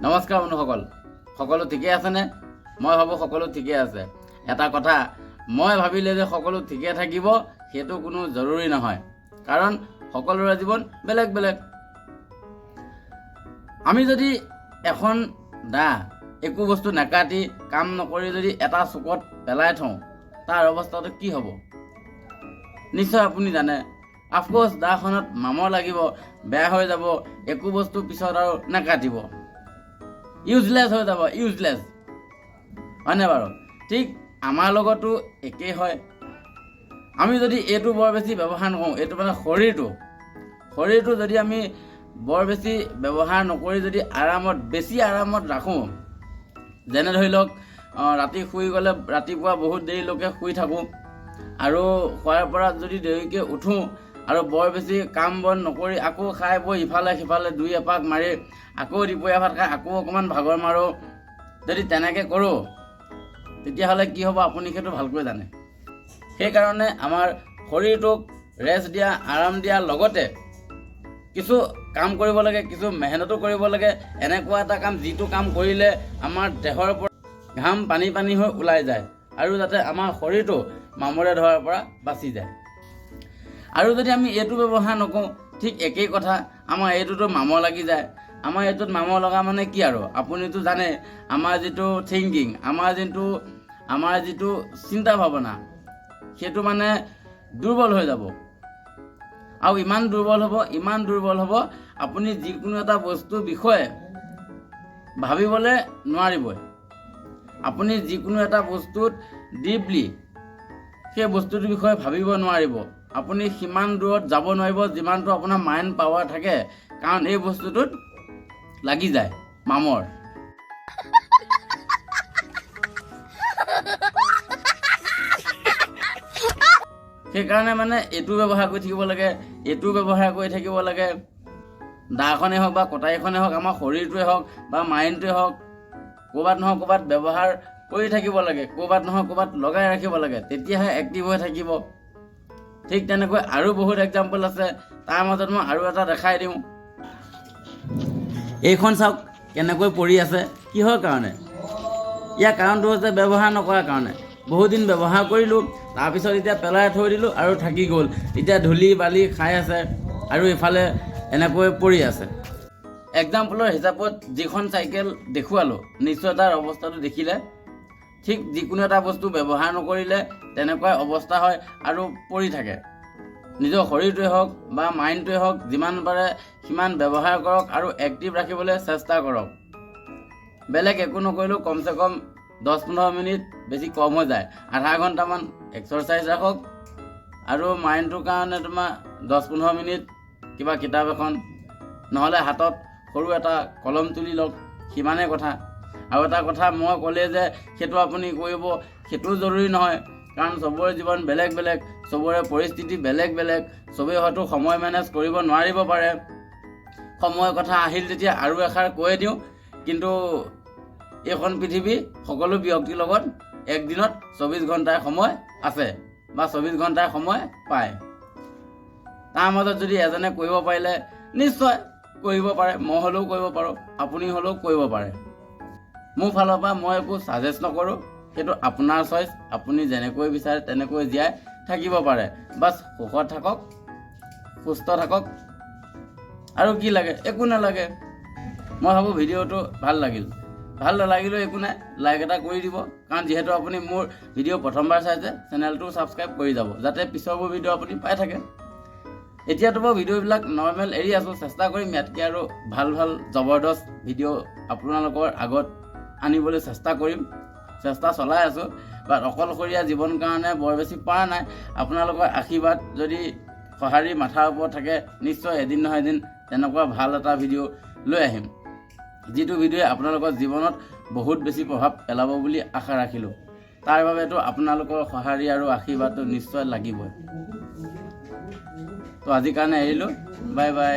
নমস্কাৰ বন্ধুসকল, সকলো ঠিকে আছেনে? মই ভাবোঁ সকলো ঠিকে আছে। এটা কথা, মই ভাবিলে যে সকলো ঠিকে থাকিব সেইটো কোনো জৰুৰী নহয়, কাৰণ সকলোৰে জীৱন বেলেগ বেলেগ। আমি যদি এখন দা একো বস্তু নাকাটি কাম নকৰি যদি এটা চুকত পেলাই থওঁ, তাৰ অৱস্থাটো কি হ'ব নিশ্চয় আপুনি জানে। অফক'ৰ্ছ দাখনত মামৰ লাগিব, বেয়া হৈ যাব, একো বস্তু পিছত আৰু নাকাটিব, ইউজলেছ হৈ যাব, ইউজলেছ, হয়নে বাৰু? ঠিক আমাৰ লগতো একেই হয়। আমি যদি এইটো বৰ বেছি ব্যৱহাৰ নকৰোঁ, এইটো মানে শৰীৰটো যদি আমি বৰ বেছি ব্যৱহাৰ নকৰি যদি বেছি আৰামত ৰাখোঁ, যেনে ধৰি লওক ৰাতি শুই গ'লে ৰাতিপুৱা বহুত দেৰিলৈকে শুই থাকোঁ, আৰু খোৱাৰ পৰা যদি দেৰিকৈ উঠোঁ আৰু বৰ বেছি কাম বন নকৰি আকৌ খাই বৈ ইফালে সিফালে দুই এপাক মাৰি আকৌ দুপৰীয়া ভাত খাই আকৌ অকণমান ভাগৰ মাৰোঁ, যদি তেনেকৈ কৰোঁ তেতিয়াহ'লে কি হ'ব আপুনি সেইটো ভালকৈ জানে। সেইকাৰণে আমাৰ শৰীৰটোক ৰেষ্ট দিয়া, আৰাম দিয়াৰ লগতে কিছু কাম কৰিব লাগে, কিছু মেহনতো কৰিব লাগে। এনেকুৱা এটা কাম যিটো কাম কৰিলে আমাৰ দেহৰ পৰা ঘাম পানী হৈ ওলাই যায়, আৰু যাতে আমাৰ শৰীৰটো মামৰে ধৰাৰ পৰা বাচি যায়। আৰু যদি আমি এইটো ব্যৱহাৰ নকৰোঁ, ঠিক একেই কথা, আমাৰ এইটোতো মামৰ লাগি যায়। আমাৰ এইটোত মামৰ লগা মানে কি আৰু আপুনিতো জানে, আমাৰ যিটো থিংকিং, আমাৰ যিটো চিন্তা ভাৱনা, সেইটো মানে দুৰ্বল হৈ যাব। আৰু ইমান দুৰ্বল হ'ব আপুনি যিকোনো এটা বস্তুৰ বিষয়ে ভাবিবলৈ নোৱাৰিবই। আপুনি যিকোনো এটা বস্তুত ডিপলি সেই বস্তুটোৰ বিষয়ে ভাবিব নোৱাৰিব। আপুনি সিমান দূৰত যাব নোৱাৰিব যিমানটো আপোনাৰ মাইণ্ড পাৱাৰ থাকে, কাৰণ এই বস্তুটোত লাগি যায় মামৰ। সেইকাৰণে মানে এইটো ব্যৱহাৰ কৰি থাকিব লাগে, দাখনেই হওক বা কটাৰীখনেই হওক, আমাৰ শৰীৰটোৱে হওক বা মাইণ্ডটোৱে হওক, ক'ৰবাত নহয় ক'ৰবাত ব্যৱহাৰ কৰি থাকিব লাগে, ক'ৰবাত নহয় ক'ৰবাত লগাই ৰাখিব লাগে, তেতিয়াহে এক্টিভ হৈ থাকিব। ঠিক তেনেকৈ আৰু বহুত এক্সাম্পল আছে, তাৰ মাজত মই আৰু এটা দেখাই দিওঁ। এইখন চাওক কেনেকৈ পৰি আছে, কিহৰ কাৰণে? ইয়াৰ কাৰণটো হৈছে ব্যৱহাৰ নকৰাৰ কাৰণে। বহুদিন ব্যৱহাৰ কৰিলোঁ, তাৰপিছত এতিয়া পেলাই থৈ দিলোঁ আৰু থাকি গ'ল। এতিয়া ধূলি বালি খাই আছে আৰু ইফালে এনেকৈ পৰি আছে। এক্সাম্পলৰ হিচাপত যিখন চাইকেল দেখুৱালোঁ, নিশ্চয় তাৰ অৱস্থাটো দেখিলে। ঠিক যিকোনো এটা বস্তু ব্যৱহাৰ নকৰিলে তেনেকুৱাই অৱস্থা হয় আৰু পৰি থাকে। নিজৰ শৰীৰটোৱে হওক বা মাইণ্ডটোৱে হওক, যিমান পাৰে সিমান ব্যৱহাৰ কৰক আৰু এক্টিভ ৰাখিবলৈ চেষ্টা কৰক। বেলেগ একো নকৰিলেও কমচে কম 10-15 মিনিট, বেছি কম হৈ যায়, আধা ঘণ্টামান এক্সাৰচাইজ ৰাখক, আৰু মাইণ্ডটোৰ কাৰণে তোমাৰ 10-15 মিনিট কিবা কিতাপ এখন নহ'লে হাতত সৰু এটা কলম তুলি লওক, সিমানেই কথা। আৰু এটা কথা মই ক'লে যে সেইটো আপুনি কৰিব, সেইটো জৰুৰী নহয়, কাৰণ চবৰে জীৱন বেলেগ বেলেগ, চবৰে পৰিস্থিতি বেলেগ বেলেগ, চবেই হয়তো সময় মেনেজ কৰিব নোৱাৰিব পাৰে। সময়ৰ কথা আহিল যেতিয়া আৰু এষাৰ কৈ দিওঁ, কিন্তু এইখন পৃথিৱী সকলো ব্যক্তিৰ লগত একদিনত 24 ঘণ্টাৰ সময় আছে বা 24 ঘণ্টাৰ সময় পায়। তাৰ মাজত যদি এজনে কৰিব পাৰিলে নিশ্চয় কৰিব পাৰে, মই হ'লেও কৰিব পাৰোঁ, আপুনি হ'লেও কৰিব পাৰে। মোৰ ফালৰ পৰা মই একো ছাজেষ্ট নকৰোঁ, সেইটো আপোনাৰ চইচ, আপুনি যেনেকৈ বিচাৰে তেনেকৈ জীয়াই থাকিব পাৰে। বাছ সুখত থাকক, সুস্থ থাকক, আৰু কি লাগে? একো নালাগে। মই ভাবোঁ ভিডিঅ'টো ভাল নালাগিলেও একো নাই, লাইক এটা কৰি দিব, কাৰণ যিহেতু আপুনি মোৰ ভিডিঅ' প্ৰথমবাৰ চাইছে, চেনেলটো ছাবস্ক্ৰাইব কৰি যাব, যাতে পিছৰবোৰ ভিডিঅ' আপুনি পাই থাকে। এতিয়াতো বাৰু ভিডিঅ'বিলাক নৰ্মেল এৰি আছোঁ, চেষ্টা কৰিম ইয়াতকৈ আৰু ভাল জবৰদস্ত ভিডিঅ' আপোনালোকৰ আগত আনিবলৈ চেষ্টা চলাই আছোঁ। বাট অকলশৰীয়া জীৱন কাৰণে বৰ বেছি পৰা নাই। আপোনালোকৰ আশীৰ্বাদ যদি সঁহাৰি মাথাৰ ওপৰত থাকে, নিশ্চয় এদিন নহয় এদিন তেনেকুৱা ভাল এটা ভিডিঅ' লৈ আহিম, যিটো ভিডিঅ'ই আপোনালোকৰ জীৱনত বহুত বেছি প্ৰভাৱ পেলাব বুলি আশা ৰাখিলোঁ। তাৰ বাবেতো আপোনালোকৰ সঁহাৰি আৰু আশীৰ্বাদটো নিশ্চয় লাগিবই। তো আজিৰ কাৰণে এৰিলোঁ, বাই বাই।